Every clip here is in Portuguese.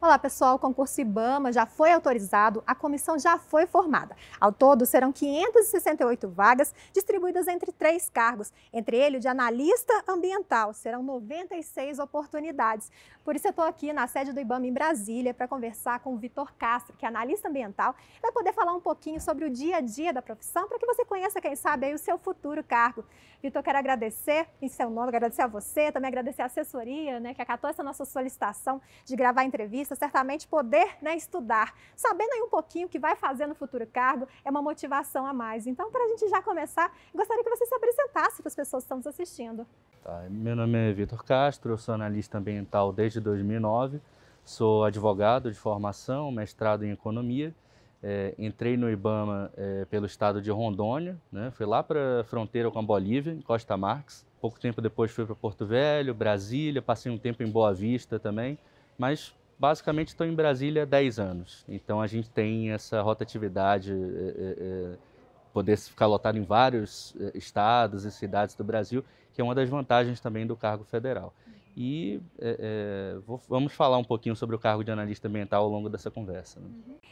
Olá pessoal, o concurso IBAMA já foi autorizado, a comissão já foi formada. Ao todo serão 568 vagas distribuídas entre 3 cargos, entre eles o de analista ambiental, serão 96 oportunidades. Por isso eu estou aqui na sede do IBAMA em Brasília para conversar com o Vitor Castro, que é analista ambiental, vai poder falar um pouquinho sobre o dia a dia da profissão, para que você conheça, quem sabe, aí o seu futuro cargo. Vitor, quero agradecer em seu nome, agradecer a você, também agradecer a assessoria, que acatou essa nossa solicitação de gravar a entrevista, certamente poder estudar, sabendo aí um pouquinho o que vai fazer no futuro cargo, é uma motivação a mais. Então, para a gente já começar, gostaria que você se apresentasse para as pessoas que estão nos assistindo. Meu nome é Vitor Castro, eu sou analista ambiental desde 2009, sou advogado de formação, mestrado em economia. Entrei no IBAMA pelo estado de Rondônia, fui lá para a fronteira com a Bolívia, em Costa Marques. Pouco tempo depois fui para Porto Velho, Brasília, passei um tempo em Boa Vista também, mas basicamente estou em Brasília há 10 anos. Então a gente tem essa rotatividade, poder ficar lotado em vários estados e cidades do Brasil, que é uma das vantagens também do cargo federal. E vamos falar um pouquinho sobre o cargo de analista ambiental ao longo dessa conversa.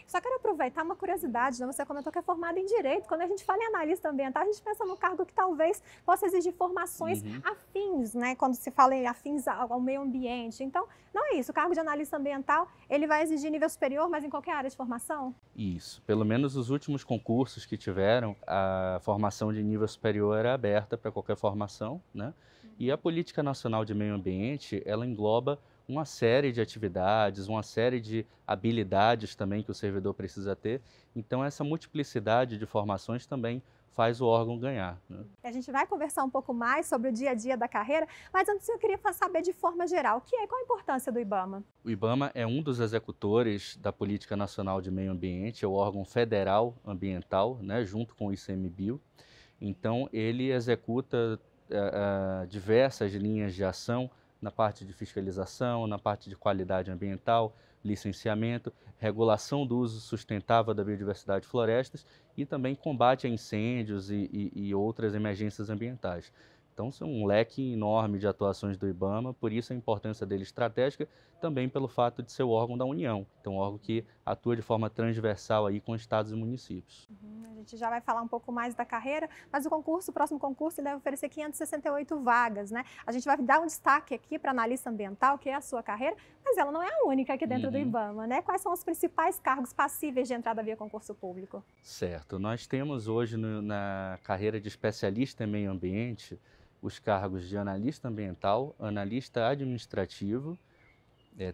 Só quero aproveitar uma curiosidade, você comentou que é formado em Direito. Quando a gente fala em analista ambiental, a gente pensa num cargo que talvez possa exigir formações afins, quando se fala em afins ao meio ambiente. Então, não é isso. O cargo de analista ambiental, ele vai exigir nível superior, mas em qualquer área de formação? Isso. Pelo menos os últimos concursos que tiveram, a formação de nível superior era aberta para qualquer formação, E a Política Nacional de Meio Ambiente, ela engloba uma série de atividades, uma série de habilidades também que o servidor precisa ter. Então, essa multiplicidade de formações também faz o órgão ganhar. A gente vai conversar um pouco mais sobre o dia a dia da carreira, mas antes eu queria saber de forma geral, qual a importância do IBAMA? O IBAMA é um dos executores da Política Nacional de Meio Ambiente, é o órgão federal ambiental, junto com o ICMBio. Então, ele executa diversas linhas de ação na parte de fiscalização, na parte de qualidade ambiental, licenciamento, regulação do uso sustentável da biodiversidade de florestas e também combate a incêndios e outras emergências ambientais. Então, isso é um leque enorme de atuações do IBAMA, por isso a importância dele estratégica, também pelo fato de ser o órgão da União, então um órgão que atua de forma transversal aí com estados e municípios. A gente já vai falar um pouco mais da carreira, mas o próximo concurso, ele deve oferecer 568 vagas, A gente vai dar um destaque aqui para analista ambiental, que é a sua carreira, mas ela não é a única aqui dentro do IBAMA, Quais são os principais cargos passíveis de entrada via concurso público? Certo. Nós temos hoje na carreira de especialista em meio ambiente os cargos de analista ambiental, analista administrativo,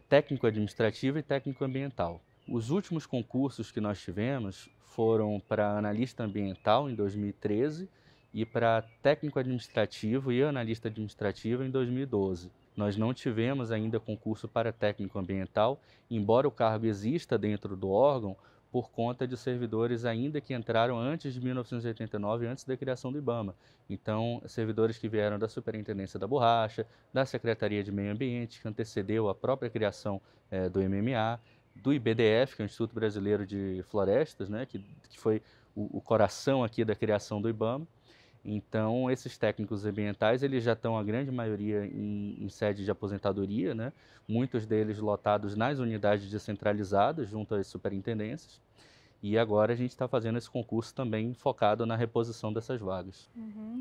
técnico administrativo e técnico ambiental. Os últimos concursos que nós tivemos foram para analista ambiental em 2013 e para técnico administrativo e analista administrativo em 2012. Nós não tivemos ainda concurso para técnico ambiental, embora o cargo exista dentro do órgão, por conta de servidores ainda que entraram antes de 1989, antes da criação do IBAMA. Então, servidores que vieram da Superintendência da Borracha, da Secretaria de Meio Ambiente, que antecedeu a própria criação do MMA, do IBDF, que é o Instituto Brasileiro de Florestas, que foi o coração aqui da criação do IBAMA. Então, esses técnicos ambientais, eles já estão, a grande maioria, em sede de aposentadoria, Muitos deles lotados nas unidades descentralizadas, junto às superintendências. E agora a gente está fazendo esse concurso também focado na reposição dessas vagas.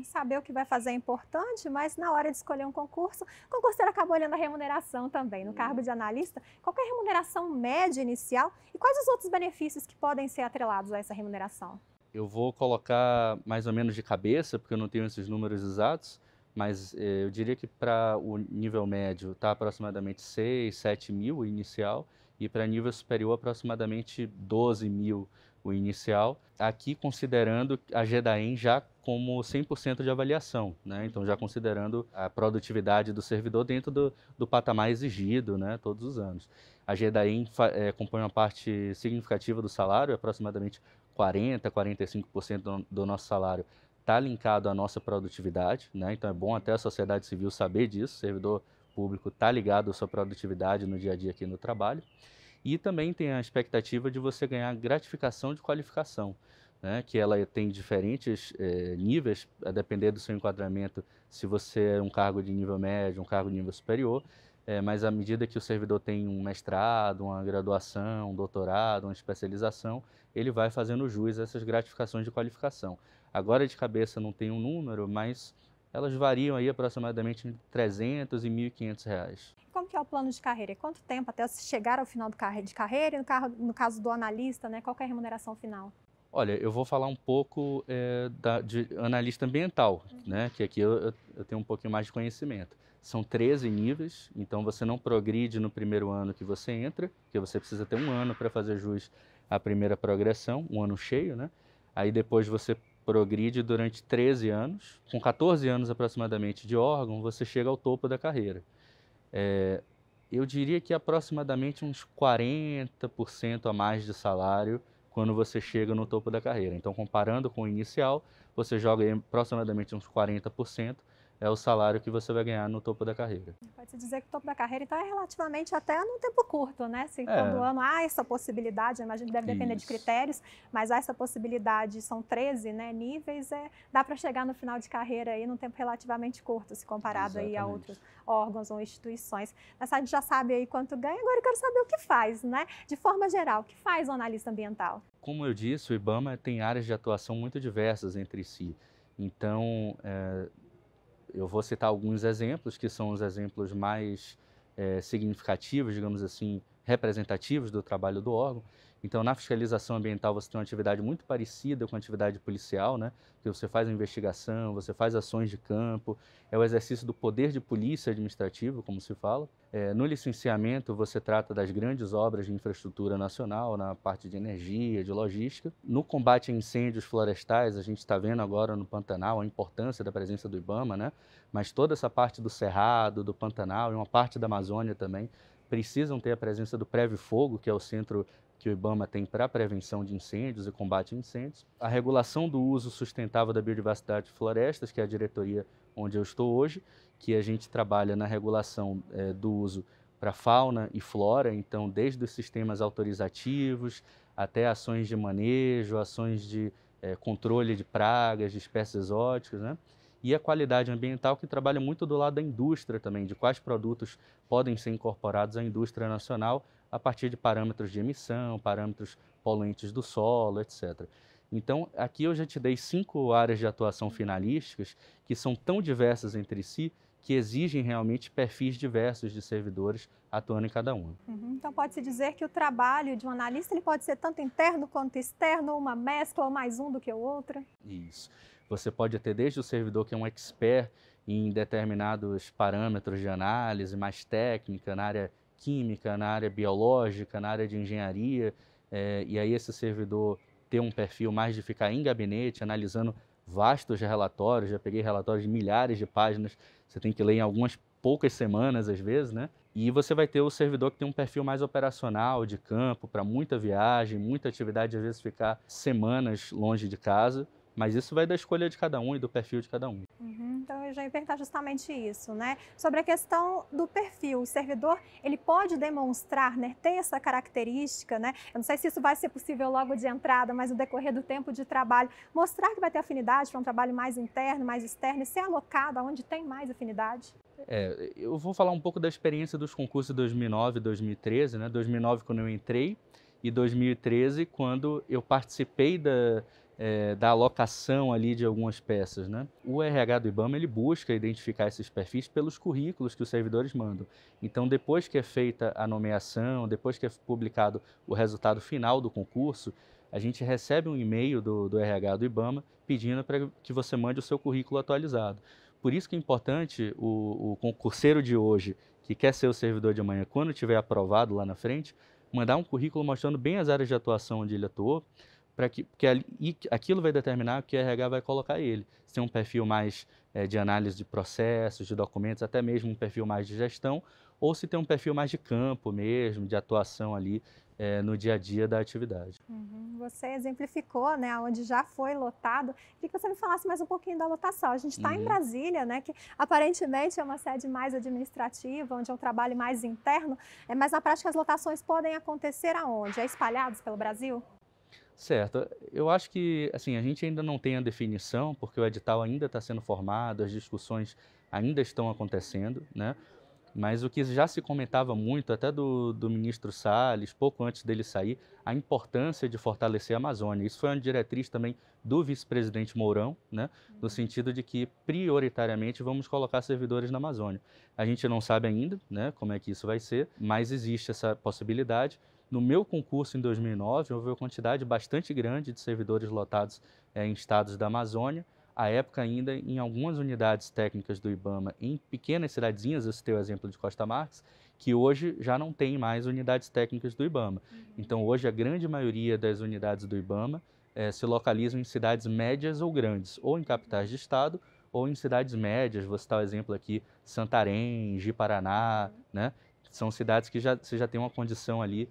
Saber o que vai fazer é importante, mas na hora de escolher um concurso, o concurseiro acaba olhando a remuneração também. No cargo de analista, qual é a remuneração média inicial e quais os outros benefícios que podem ser atrelados a essa remuneração? Eu vou colocar mais ou menos de cabeça, porque eu não tenho esses números exatos, mas eu diria que para o nível médio está aproximadamente 6, 7 mil o inicial, e para nível superior aproximadamente 12 mil o inicial, aqui considerando a GEDAEM já como 100% de avaliação, Então já considerando a produtividade do servidor dentro do patamar exigido, todos os anos. A GEDAEM compõe uma parte significativa do salário, aproximadamente 40, 45% do nosso salário está linkado à nossa produtividade, Então é bom até a sociedade civil saber disso, o servidor público está ligado à sua produtividade no dia a dia aqui no trabalho. E também tem a expectativa de você ganhar gratificação de qualificação, que ela tem diferentes níveis, a depender do seu enquadramento, se você é um cargo de nível médio, um cargo de nível superior. mas à medida que o servidor tem um mestrado, uma graduação, um doutorado, uma especialização, ele vai fazendo jus a essas gratificações de qualificação. Agora de cabeça não tem um número, mas elas variam aí aproximadamente entre R$ 300 e R$ 1.500. Como que é o plano de carreira? Quanto tempo até você chegar ao final de carreira? E no caso do analista, né, qual que é a remuneração final? Olha, eu vou falar um pouco de analista ambiental, né? Que aqui eu tenho um pouquinho mais de conhecimento. São 13 níveis, então você não progride no primeiro ano que você entra, porque você precisa ter um ano para fazer jus à primeira progressão, um ano cheio, né? Aí depois você progride durante 13 anos. Com 14 anos aproximadamente de órgão, você chega ao topo da carreira. Eu diria que aproximadamente uns 40% a mais de salário quando você chega no topo da carreira. Então, comparando com o inicial, você joga aí aproximadamente uns 40%, é o salário que você vai ganhar no topo da carreira. Pode-se dizer que o topo da carreira então é relativamente até num tempo curto, né? Se todo ano há essa possibilidade, eu imagino que deve depender de critérios, mas há essa possibilidade, são 13, né, níveis, dá para chegar no final de carreira aí num tempo relativamente curto, se comparado aí a outros órgãos ou instituições. Mas a gente já sabe aí quanto ganha, agora eu quero saber o que faz, né? De forma geral, o que faz o analista ambiental? Como eu disse, o IBAMA tem áreas de atuação muito diversas entre si. Então, eu vou citar alguns exemplos, que são os exemplos mais significativos, digamos assim, representativos do trabalho do órgão. Então, na fiscalização ambiental, você tem uma atividade muito parecida com a atividade policial, né? Que você faz a investigação, você faz ações de campo, é o exercício do poder de polícia administrativo, como se fala. No licenciamento, você trata das grandes obras de infraestrutura nacional, na parte de energia, de logística. No combate a incêndios florestais, a gente está vendo agora no Pantanal a importância da presença do IBAMA, né? Mas toda essa parte do Cerrado, do Pantanal e uma parte da Amazônia também precisam ter a presença do Preve Fogo, que é o centro que o IBAMA tem para a prevenção de incêndios e combate a incêndios. A regulação do uso sustentável da biodiversidade de florestas, que é a diretoria onde eu estou hoje, que a gente trabalha na regulação do uso para fauna e flora, então desde os sistemas autorizativos até ações de manejo, ações de controle de pragas, de espécies exóticas, né? E a qualidade ambiental, que trabalha muito do lado da indústria também, de quais produtos podem ser incorporados à indústria nacional a partir de parâmetros de emissão, parâmetros poluentes do solo, etc. Então, aqui eu já te dei 5 áreas de atuação finalísticas que são tão diversas entre si que exigem realmente perfis diversos de servidores atuando em cada uma. Então, pode-se dizer que o trabalho de um analista ele pode ser tanto interno quanto externo, ou uma mescla, ou mais um do que o outro? Isso. Você pode ter desde o servidor que é um expert em determinados parâmetros de análise, mais técnica, na área química, na área biológica, na área de engenharia, e aí esse servidor ter um perfil mais de ficar em gabinete, analisando vastos relatórios, já peguei relatórios de milhares de páginas, você tem que ler em algumas poucas semanas às vezes, né? E você vai ter o servidor que tem um perfil mais operacional, de campo, para muita viagem, muita atividade, às vezes ficar semanas longe de casa, mas isso vai da escolha de cada um e do perfil de cada um. Então, eu já ia perguntar justamente isso, né? Sobre a questão do perfil, o servidor, ele pode demonstrar, né, ter essa característica, né? Eu não sei se isso vai ser possível logo de entrada, mas no decorrer do tempo de trabalho, mostrar que vai ter afinidade para um trabalho mais interno, mais externo, e ser alocado aonde tem mais afinidade? Eu vou falar um pouco da experiência dos concursos de 2009 e 2013, né? 2009 quando eu entrei e 2013 quando eu participei da alocação ali de algumas peças, né? O RH do IBAMA ele busca identificar esses perfis pelos currículos que os servidores mandam. Então, depois que é feita a nomeação, depois que é publicado o resultado final do concurso, a gente recebe um e-mail do RH do IBAMA pedindo para que você mande o seu currículo atualizado. Por isso que é importante o concurseiro de hoje, que quer ser o servidor de amanhã, quando tiver aprovado lá na frente, mandar um currículo mostrando bem as áreas de atuação onde ele atuou, porque aquilo vai determinar que o RH vai colocar ele. Se tem um perfil mais de análise de processos, de documentos, até mesmo um perfil mais de gestão, ou se tem um perfil mais de campo mesmo, de atuação ali no dia a dia da atividade. Você exemplificou, né, onde já foi lotado. Queria que você me falasse mais um pouquinho da lotação. A gente está em Brasília, né, que aparentemente é uma sede mais administrativa, onde é um trabalho mais interno, mas na prática as lotações podem acontecer aonde? Espalhados pelo Brasil? Certo. Eu acho que assim, a gente ainda não tem a definição, porque o edital ainda está sendo formado, as discussões ainda estão acontecendo, né? Mas o que já se comentava muito, até do ministro Salles, pouco antes dele sair, a importância de fortalecer a Amazônia. Isso foi uma diretriz também do vice-presidente Mourão, né, no sentido de que, prioritariamente, vamos colocar servidores na Amazônia. A gente não sabe ainda, né, como é que isso vai ser, mas existe essa possibilidade. No meu concurso em 2009, houve uma quantidade bastante grande de servidores lotados em estados da Amazônia. À época ainda, em algumas unidades técnicas do IBAMA, em pequenas cidadezinhas, eu citei o exemplo de Costa Marques, que hoje já não tem mais unidades técnicas do IBAMA. Então, hoje, a grande maioria das unidades do IBAMA se localizam em cidades médias ou grandes, ou em capitais de estado, ou em cidades médias. Vou citar o exemplo aqui, Santarém, Ji-Paraná, né? São cidades que você já tem uma condição ali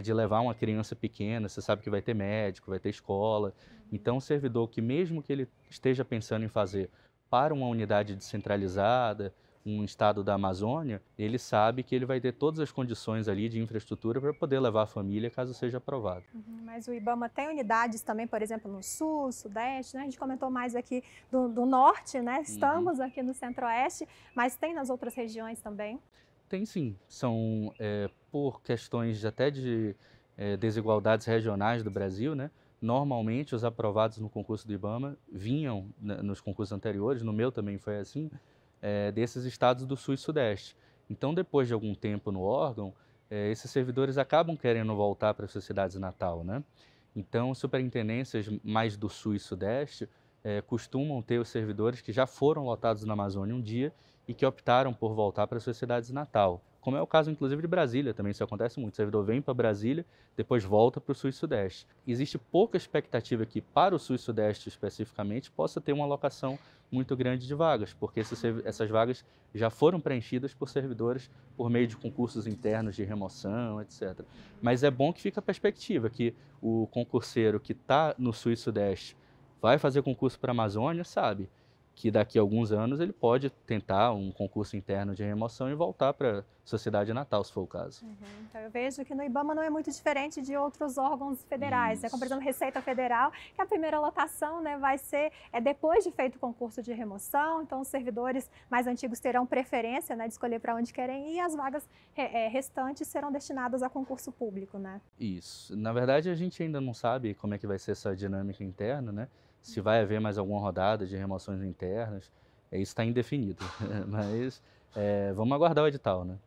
de levar uma criança pequena, você sabe que vai ter médico, vai ter escola. Então, o servidor que, mesmo que ele esteja pensando em fazer para uma unidade descentralizada, um estado da Amazônia, ele sabe que ele vai ter todas as condições ali de infraestrutura para poder levar a família caso seja aprovado. Mas o IBAMA tem unidades também, por exemplo, no Sul, Sudeste, né? A gente comentou mais aqui do Norte, né? Estamos aqui no Centro-Oeste, mas tem nas outras regiões também? Tem sim, são por questões até de desigualdades regionais do Brasil, né? Normalmente os aprovados no concurso do IBAMA vinham nos concursos anteriores, no meu também foi assim, desses estados do Sul e Sudeste. Então, depois de algum tempo no órgão, esses servidores acabam querendo voltar para as suas cidades natal, né? Então, superintendências mais do Sul e Sudeste costumam ter os servidores que já foram lotados na Amazônia um dia e que optaram por voltar para suas cidades natal. Como é o caso, inclusive, de Brasília, também isso acontece muito. O servidor vem para Brasília, depois volta para o Sul e Sudeste. Existe pouca expectativa que, para o Sul e Sudeste especificamente, possa ter uma alocação muito grande de vagas, porque essas vagas já foram preenchidas por servidores por meio de concursos internos de remoção, etc. Mas é bom que fique a perspectiva que o concurseiro que está no Sul e Sudeste vai fazer concurso para a Amazônia, sabe que daqui a alguns anos ele pode tentar um concurso interno de remoção e voltar para sua cidade natal, se for o caso. Então, eu vejo que no IBAMA não é muito diferente de outros órgãos federais, né? Como, por exemplo, Receita Federal, que a primeira lotação, né, vai ser depois de feito o concurso de remoção, então os servidores mais antigos terão preferência, né, de escolher para onde querem ir e as vagas restantes serão destinadas a concurso público, né? Isso. Na verdade, a gente ainda não sabe como é que vai ser essa dinâmica interna, né? Se vai haver mais alguma rodada de remoções internas, isso está indefinido. Mas vamos aguardar o edital, né?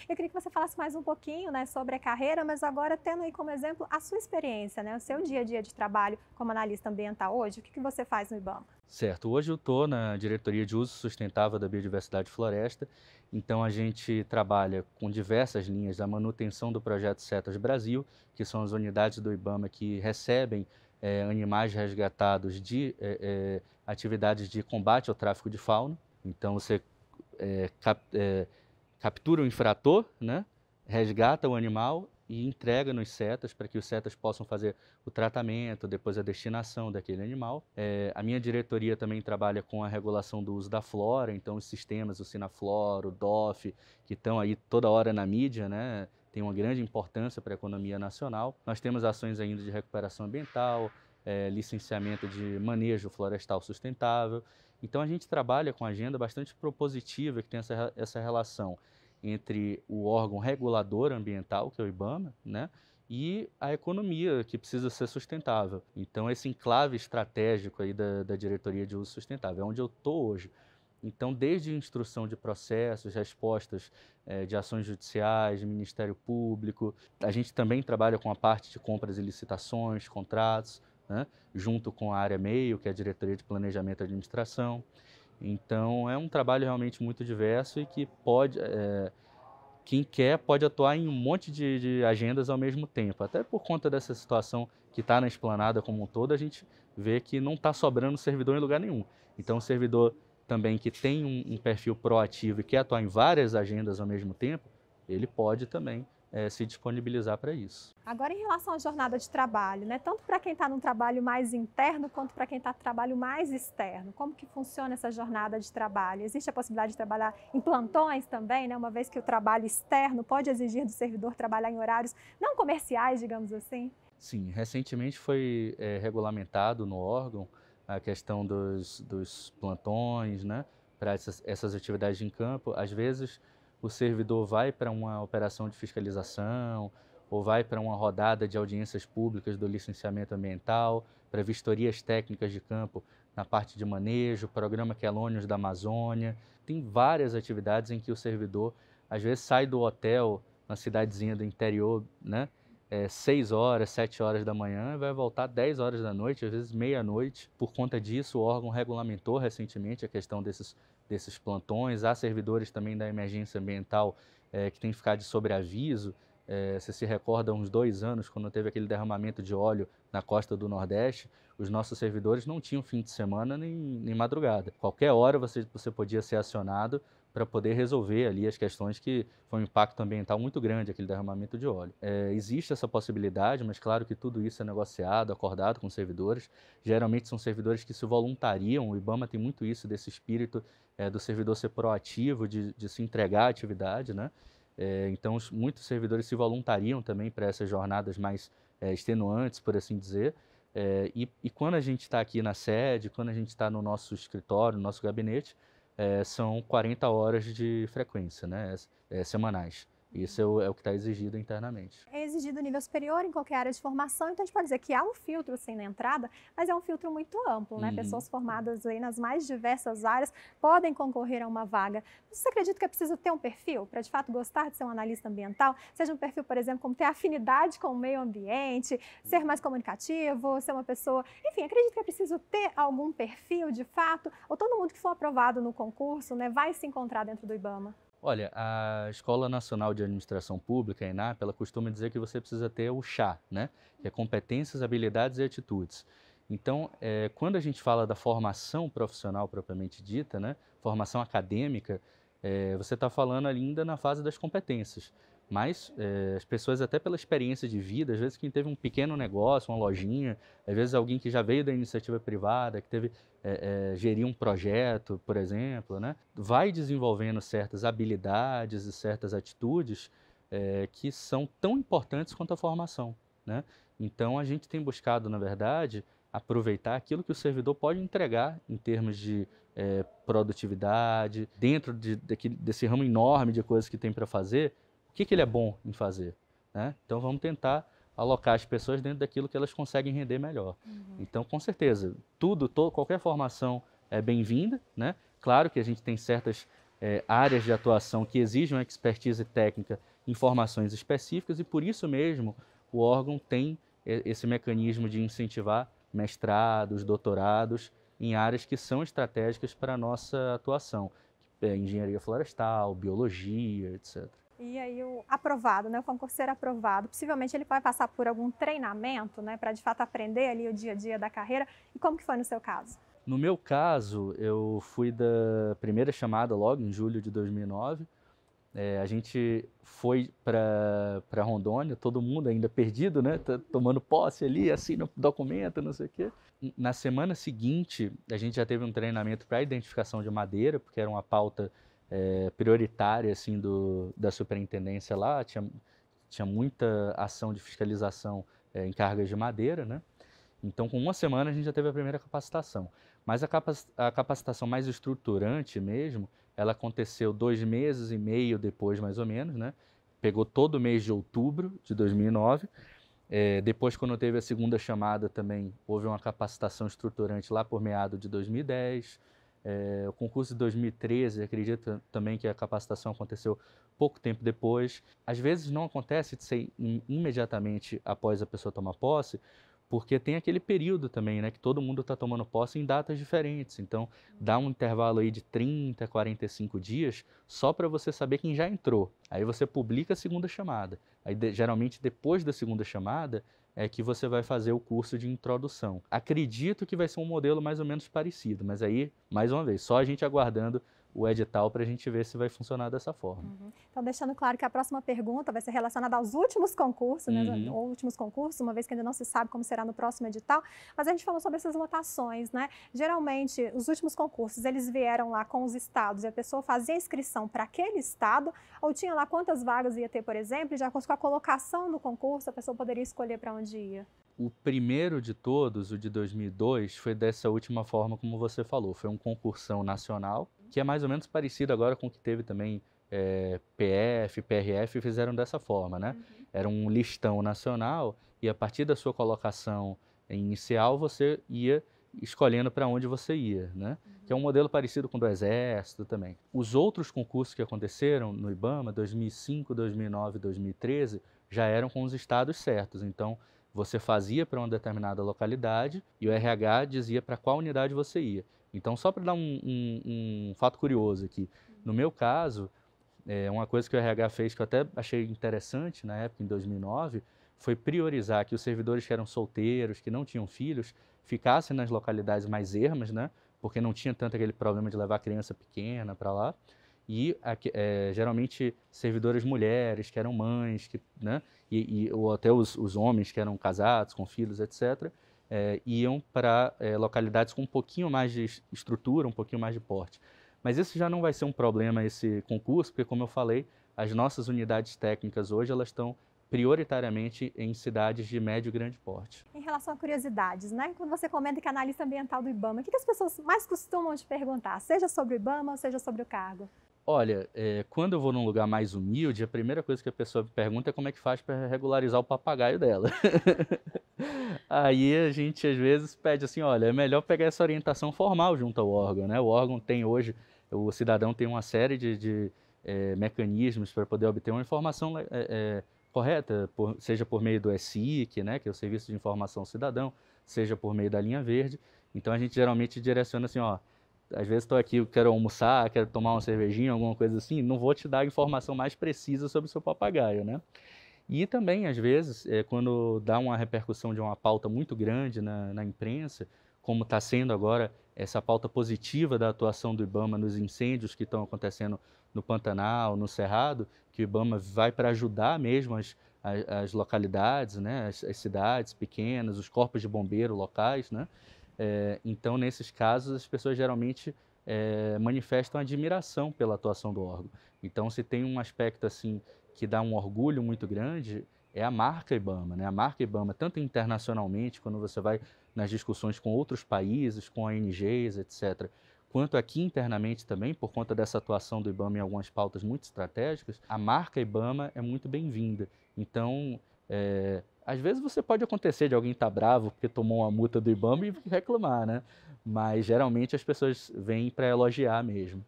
Eu queria que você falasse mais um pouquinho, né, sobre a carreira, mas agora tendo aí como exemplo a sua experiência, né, o seu dia a dia de trabalho como analista ambiental hoje, o que você faz no IBAMA? Certo, hoje eu estou na diretoria de uso sustentável da biodiversidade e floresta, então a gente trabalha com diversas linhas da manutenção do projeto Setas Brasil, que são as unidades do IBAMA que recebem animais resgatados de atividades de combate ao tráfico de fauna. Então você captura o infrator, né, resgata o animal e entrega nos setas para que os setas possam fazer o tratamento, depois a destinação daquele animal. A minha diretoria também trabalha com a regulação do uso da flora, então os sistemas, o Sinaflora, o DOF, que estão aí toda hora na mídia, né, tem uma grande importância para a economia nacional. Nós temos ações ainda de recuperação ambiental, licenciamento de manejo florestal sustentável. Então a gente trabalha com uma agenda bastante propositiva que tem essa relação entre o órgão regulador ambiental, que é o IBAMA, né, e a economia, que precisa ser sustentável. Então, esse enclave estratégico aí da diretoria de uso sustentável, é onde eu estou hoje. Então, desde instrução de processos, respostas de ações judiciais, de Ministério Público, a gente também trabalha com a parte de compras e licitações, contratos, né, junto com a área meio, que é a diretoria de planejamento e administração. Então, é um trabalho realmente muito diverso e que pode, quem quer pode atuar em um monte de agendas ao mesmo tempo. Até por conta dessa situação que está na esplanada como um todo, a gente vê que não está sobrando servidor em lugar nenhum. Então, o servidor também que tem um perfil proativo e quer atuar em várias agendas ao mesmo tempo, ele pode também se disponibilizar para isso. Agora, em relação à jornada de trabalho, né, tanto para quem está num trabalho mais interno, quanto para quem está no trabalho mais externo, como que funciona essa jornada de trabalho? Existe a possibilidade de trabalhar em plantões também, né, uma vez que o trabalho externo pode exigir do servidor trabalhar em horários não comerciais, digamos assim? Sim, recentemente foi regulamentado no órgão a questão dos plantões, né, para essas atividades em campo. Às vezes, o servidor vai para uma operação de fiscalização ou vai para uma rodada de audiências públicas do licenciamento ambiental, para vistorias técnicas de campo na parte de manejo, programa Quelônios da Amazônia. Tem várias atividades em que o servidor, às vezes, sai do hotel na cidadezinha do interior, né? 6 horas, 7 horas da manhã e vai voltar 10 horas da noite, às vezes meia-noite. Por conta disso, o órgão regulamentou recentemente a questão desses plantões. Há servidores também da emergência ambiental que têm que ficar de sobreaviso. Você se recorda, há uns 2 anos, quando teve aquele derramamento de óleo na costa do Nordeste, os nossos servidores não tinham fim de semana nem madrugada. Qualquer hora você podia ser acionado para poder resolver ali as questões que foi um impacto ambiental muito grande, aquele derramamento de óleo. Existe essa possibilidade, mas claro que tudo isso é negociado, acordado com os servidores. Geralmente são servidores que se voluntariam, o IBAMA tem muito isso, desse espírito do servidor ser proativo, de se entregar à atividade, né? Então, muitos servidores se voluntariam também para essas jornadas mais extenuantes, por assim dizer. E quando a gente está aqui na sede, quando a gente está no nosso escritório, no nosso gabinete, são 40 horas de frequência, né, semanais. Isso é o que está exigido internamente. É exigido nível superior em qualquer área de formação, então a gente pode dizer que há um filtro sim na entrada, mas é um filtro muito amplo, né? Pessoas formadas aí nas mais diversas áreas podem concorrer a uma vaga. Você acredita que é preciso ter um perfil para de fato gostar de ser um analista ambiental? Seja um perfil, por exemplo, como ter afinidade com o meio ambiente, ser mais comunicativo, ser uma pessoa... Enfim, acredito que é preciso ter algum perfil de fato, ou todo mundo que for aprovado no concurso, né, vai se encontrar dentro do IBAMA? Olha, a Escola Nacional de Administração Pública, a ENAP, ela costuma dizer que você precisa ter o CHA, né? Que é competências, habilidades e atitudes. Então, quando a gente fala da formação profissional propriamente dita, né? Formação acadêmica, você está falando ainda na fase das competências. Mas as pessoas, até pela experiência de vida, às vezes quem teve um pequeno negócio, uma lojinha, às vezes alguém que já veio da iniciativa privada, que teve gerir um projeto, por exemplo, né? Vai desenvolvendo certas habilidades e certas atitudes que são tão importantes quanto a formação, né? Então a gente tem buscado, na verdade, aproveitar aquilo que o servidor pode entregar em termos de produtividade, dentro desse ramo enorme de coisas que tem para fazer, o que ele é bom em fazer, né? Então vamos tentar alocar as pessoas dentro daquilo que elas conseguem render melhor. Então, com certeza, qualquer formação é bem-vinda, né? Claro que a gente tem certas áreas de atuação que exigem uma expertise técnica em formações específicas e por isso mesmo o órgão tem esse mecanismo de incentivar mestrados, doutorados em áreas que são estratégicas para a nossa atuação, engenharia florestal, biologia, etc. E aí o aprovado, né, o concurseiro aprovado, possivelmente ele vai passar por algum treinamento, né, para de fato aprender ali o dia a dia da carreira. E como que foi no seu caso? No meu caso, eu fui da primeira chamada logo em julho de 2009. A gente foi para Rondônia, todo mundo ainda perdido, né, tomando posse ali, assinando documento, não sei o quê. Na semana seguinte, a gente já teve um treinamento para identificação de madeira, porque era uma pauta prioritária assim, da superintendência lá, tinha muita ação de fiscalização em cargas de madeira, né? Então, com uma semana, a gente já teve a primeira capacitação. Mas a capacitação mais estruturante mesmo, ela aconteceu 2 meses e meio depois, mais ou menos, né? Pegou todo o mês de outubro de 2009. Depois, quando teve a segunda chamada também, houve uma capacitação estruturante lá por meado de 2010. O concurso de 2013, acredito também que a capacitação aconteceu pouco tempo depois. Às vezes não acontece de ser imediatamente após a pessoa tomar posse, porque tem aquele período também, né, que todo mundo está tomando posse em datas diferentes. Então, dá um intervalo aí de 30, 45 dias só para você saber quem já entrou. Aí você publica a segunda chamada. Aí, geralmente, depois da segunda chamada, é que você vai fazer o curso de introdução. Acredito que vai ser um modelo mais ou menos parecido, mas aí, mais uma vez, só a gente aguardando o edital para a gente ver se vai funcionar dessa forma. Então, deixando claro que a próxima pergunta vai ser relacionada aos últimos concursos, né, últimos concursos, uma vez que ainda não se sabe como será no próximo edital, mas a gente falou sobre essas lotações, né? Geralmente, os últimos concursos, eles vieram lá com os estados e a pessoa fazia inscrição para aquele estado, ou tinha lá quantas vagas ia ter, por exemplo, e já com a colocação no concurso, a pessoa poderia escolher para onde ia. O primeiro de todos, o de 2002, foi dessa última forma como você falou. Foi um concursão nacional, que é mais ou menos parecido agora com o que teve também PF, PRF fizeram dessa forma, né? Era um listão nacional e a partir da sua colocação inicial você ia escolhendo para onde você ia, né? Que é um modelo parecido com o do Exército também. Os outros concursos que aconteceram no IBAMA, 2005, 2009, 2013, já eram com os estados certos. Então, você fazia para uma determinada localidade e o RH dizia para qual unidade você ia. Então, só para dar um fato curioso aqui, no meu caso, uma coisa que o RH fez que eu até achei interessante na época, em 2009, foi priorizar que os servidores que eram solteiros, que não tinham filhos, ficassem nas localidades mais ermas, né? Porque não tinha tanto aquele problema de levar criança pequena para lá. E geralmente servidoras mulheres, que eram mães, né? Ou até os homens que eram casados, com filhos, etc., iam para localidades com um pouquinho mais de estrutura, um pouquinho mais de porte. Mas isso já não vai ser um problema, esse concurso, porque, como eu falei, as nossas unidades técnicas hoje elas estão prioritariamente em cidades de médio e grande porte. Em relação a curiosidades, né? Quando você comenta que é analista ambiental do IBAMA, o que as pessoas mais costumam te perguntar, seja sobre o IBAMA ou seja sobre o cargo? Olha, quando eu vou num lugar mais humilde, a primeira coisa que a pessoa me pergunta é como é que faz para regularizar o papagaio dela. Aí a gente às vezes pede assim, olha, é melhor pegar essa orientação formal junto ao órgão, né? O órgão tem hoje, o cidadão tem uma série de mecanismos para poder obter uma informação correta, seja por meio do SIC, né, que é o Serviço de Informação ao Cidadão, seja por meio da linha verde. Então a gente geralmente direciona assim, ó, às vezes estou aqui, quero almoçar, quero tomar uma cervejinha, alguma coisa assim, não vou te dar a informação mais precisa sobre o seu papagaio, né? E também, às vezes, quando dá uma repercussão de uma pauta muito grande na imprensa, como está sendo agora essa pauta positiva da atuação do IBAMA nos incêndios que estão acontecendo no Pantanal, no Cerrado, que o IBAMA vai para ajudar mesmo as localidades, né, as cidades pequenas, os corpos de bombeiro locais, né? Então, nesses casos, as pessoas geralmente manifestam admiração pela atuação do órgão. Então, se tem um aspecto assim que dá um orgulho muito grande, é a marca IBAMA, né? A marca IBAMA, tanto internacionalmente, quando você vai nas discussões com outros países, com ONGs, etc., quanto aqui internamente também, por conta dessa atuação do IBAMA em algumas pautas muito estratégicas, a marca IBAMA é muito bem-vinda. Então, às vezes você pode acontecer de alguém estar bravo porque tomou uma multa do IBAMA e reclamar, né? Mas geralmente as pessoas vêm para elogiar mesmo.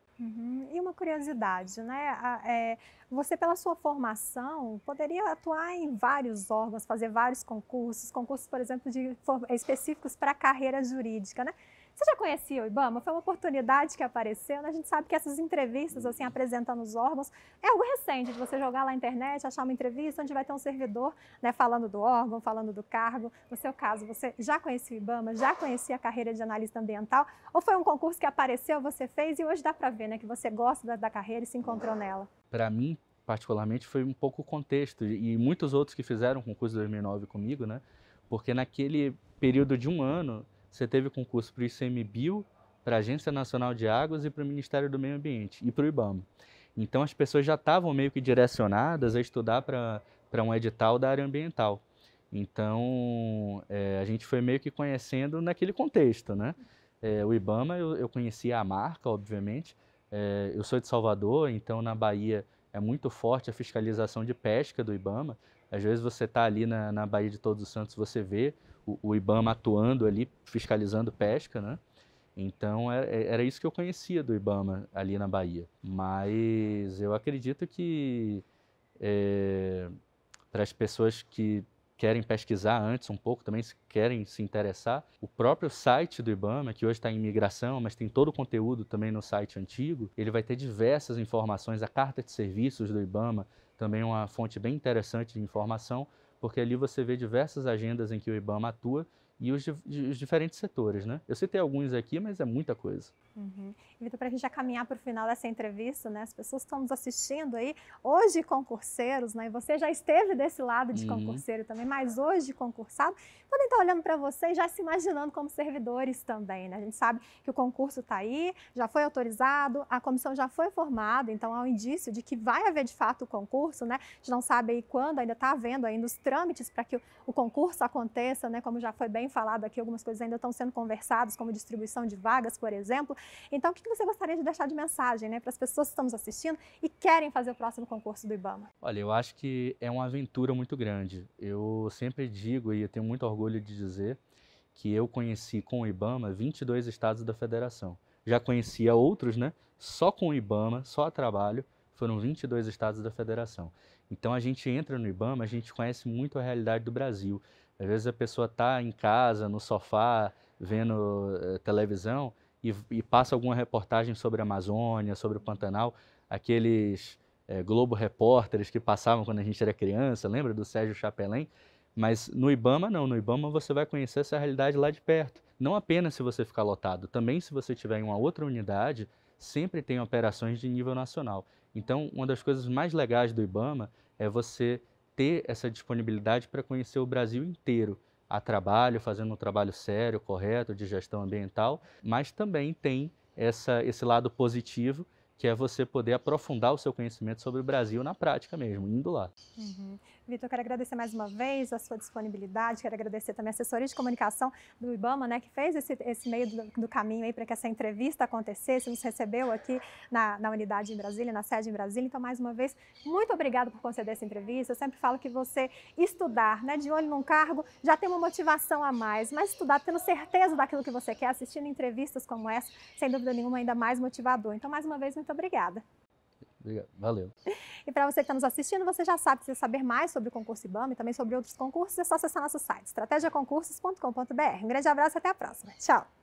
E uma curiosidade, né? Você, pela sua formação, poderia atuar em vários órgãos, fazer vários concursos, por exemplo, específicos para a carreira jurídica, né? Você já conhecia o IBAMA? Foi uma oportunidade que apareceu, né? A gente sabe que essas entrevistas, assim, apresentando os órgãos, é algo recente, de você jogar lá na internet, achar uma entrevista onde vai ter um servidor, né, falando do órgão, falando do cargo. No seu caso, você já conhecia o IBAMA, já conhecia a carreira de analista ambiental, ou foi um concurso que apareceu, você fez e hoje dá para ver, né, que você gosta da carreira e se encontrou nela? Para mim, particularmente, foi um pouco o contexto, e muitos outros que fizeram o concurso de 2009 comigo, né? Porque naquele período de um ano, você teve concurso para o ICMBio, para a Agência Nacional de Águas e para o Ministério do Meio Ambiente e para o IBAMA. Então as pessoas já estavam meio que direcionadas a estudar para um edital da área ambiental. Então a gente foi meio que conhecendo naquele contexto, né? O IBAMA eu conhecia a marca, obviamente. Eu sou de Salvador, então na Bahia é muito forte a fiscalização de pesca do IBAMA. Às vezes você está ali na Baía de Todos os Santos, você vê o IBAMA atuando ali, fiscalizando pesca, né? Então era isso que eu conhecia do IBAMA ali na Bahia. Mas eu acredito que para as pessoas que querem pesquisar antes um pouco, também querem se interessar, o próprio site do IBAMA, que hoje está em migração, mas tem todo o conteúdo também no site antigo, ele vai ter diversas informações, a carta de serviços do IBAMA, também é uma fonte bem interessante de informação, porque ali você vê diversas agendas em que o IBAMA atua e os diferentes setores, né? Eu citei alguns aqui, mas é muita coisa. Vitor, para a gente já caminhar para o final dessa entrevista, né? As pessoas que estão nos assistindo aí, hoje concurseiros, né? E você já esteve desse lado de concurseiro também, mas hoje concursado, podem estar olhando para você e já se imaginando como servidores também, né? A gente sabe que o concurso está aí, já foi autorizado, a comissão já foi formada, então há um indício de que vai haver de fato o concurso, né? A gente não sabe aí quando, ainda está havendo ainda os trâmites para que o concurso aconteça, né? Como já foi bem falado aqui, algumas coisas ainda estão sendo conversadas, como distribuição de vagas, por exemplo, Então, o que você gostaria de deixar de mensagem, né, para as pessoas que estão nos assistindo e querem fazer o próximo concurso do IBAMA? Olha, eu acho que é uma aventura muito grande. Eu sempre digo, e eu tenho muito orgulho de dizer, que eu conheci com o IBAMA 22 estados da federação. Já conhecia outros, né? Só com o IBAMA, só a trabalho, foram 22 estados da federação. Então a gente entra no IBAMA, a gente conhece muito a realidade do Brasil. Às vezes a pessoa está em casa, no sofá, vendo televisão e passa alguma reportagem sobre a Amazônia, sobre o Pantanal, aqueles Globo Repórteres que passavam quando a gente era criança, lembra do Sérgio Chapelin? Mas no IBAMA não, no IBAMA você vai conhecer essa realidade lá de perto. Não apenas se você ficar lotado, também se você tiver em uma outra unidade, sempre tem operações de nível nacional. Então, uma das coisas mais legais do IBAMA é você ter essa disponibilidade para conhecer o Brasil inteiro, a trabalho, fazendo um trabalho sério, correto, de gestão ambiental, mas também tem esse lado positivo, que é você poder aprofundar o seu conhecimento sobre o Brasil na prática mesmo, indo lá. Vitor, eu quero agradecer mais uma vez a sua disponibilidade, quero agradecer também a assessoria de comunicação do IBAMA, né, que fez esse meio do caminho aí para que essa entrevista acontecesse, nos recebeu aqui na unidade em Brasília, na sede em Brasília. Então, mais uma vez, muito obrigada por conceder essa entrevista. Eu sempre falo que você estudar, né, de olho num cargo, já tem uma motivação a mais, mas estudar tendo certeza daquilo que você quer, assistindo entrevistas como essa, sem dúvida nenhuma, ainda mais motivador. Então, mais uma vez, muito obrigada. Obrigado. Valeu. E para você que está nos assistindo, você já sabe, se saber mais sobre o concurso IBAMA e também sobre outros concursos, é só acessar nosso site, estrategiaconcursos.com.br. Um grande abraço e até a próxima. Tchau!